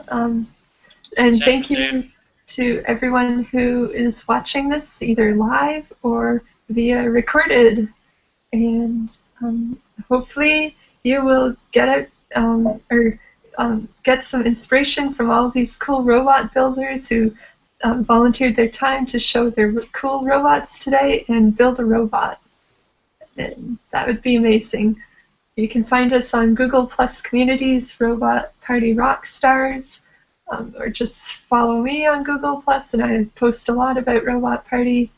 Speaker 2: And thank you to everyone who is watching this either live or via recorded. And hopefully you will get get some inspiration from all these cool robot builders who volunteered their time to show their cool robots today and build a robot. And that would be amazing. You can find us on Google Plus Communities, Robot Party Rockstars, or just follow me on Google Plus, and I post a lot about Robot Party.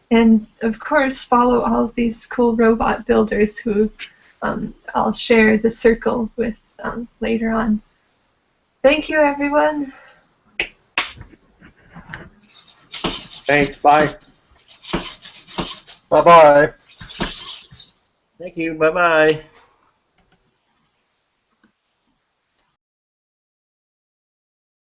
Speaker 2: And of course, follow all of these cool robot builders who I'll share the circle with later on. Thank you, everyone.
Speaker 5: Thanks, bye.
Speaker 8: Bye-bye.
Speaker 9: Thank you. Bye-bye.